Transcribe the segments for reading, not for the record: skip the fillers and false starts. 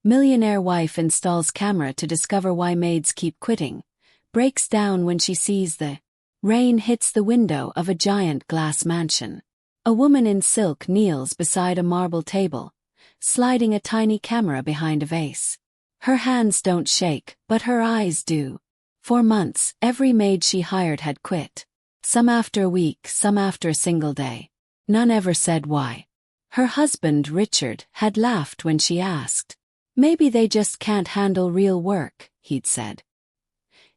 Millionaire wife installs camera to discover why maids keep quitting. Breaks down when she sees the rain hits the window of a giant glass mansion. A woman in silk kneels beside a marble table, sliding a tiny camera behind a vase. Her hands don't shake, but her eyes do. For months, every maid she hired had quit. Some after a week, some after a single day. None ever said why. Her husband, Richard, had laughed when she asked. Maybe they just can't handle real work, he'd said.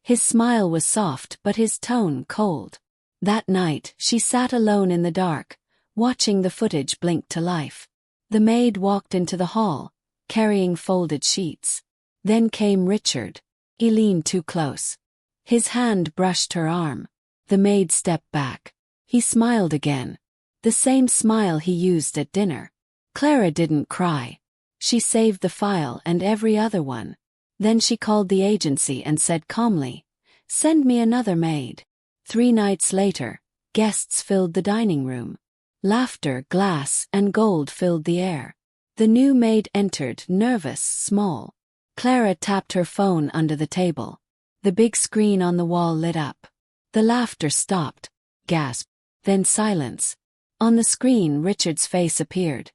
His smile was soft but his tone cold. That night, she sat alone in the dark, watching the footage blink to life. The maid walked into the hall, carrying folded sheets. Then came Richard. He leaned too close. His hand brushed her arm. The maid stepped back. He smiled again. The same smile he used at dinner. Clara didn't cry. She saved the file and every other one. Then she called the agency and said calmly, "Send me another maid." 3 nights later, guests filled the dining room. Laughter, glass, and gold filled the air. The new maid entered, nervous, small. Clara tapped her phone under the table. The big screen on the wall lit up. The laughter stopped. Gasp. Then silence. On the screen, Richard's face appeared.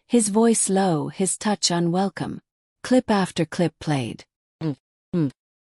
His voice low, his touch unwelcome. Clip after clip played.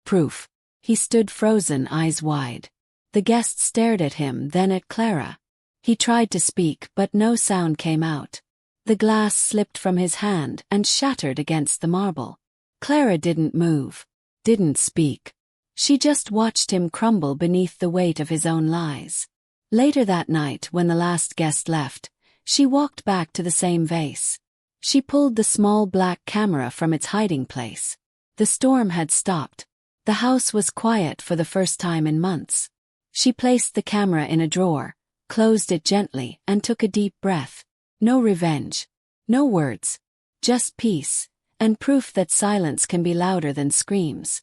Proof. He stood frozen, eyes wide. The guests stared at him, then at Clara. He tried to speak, but no sound came out. The glass slipped from his hand and shattered against the marble. Clara didn't move, didn't speak. She just watched him crumble beneath the weight of his own lies. Later that night, when the last guest left, she walked back to the same vase. She pulled the small black camera from its hiding place. The storm had stopped. The house was quiet for the first time in months. She placed the camera in a drawer, closed it gently, and took a deep breath. No revenge. No words. Just peace, and proof that silence can be louder than screams.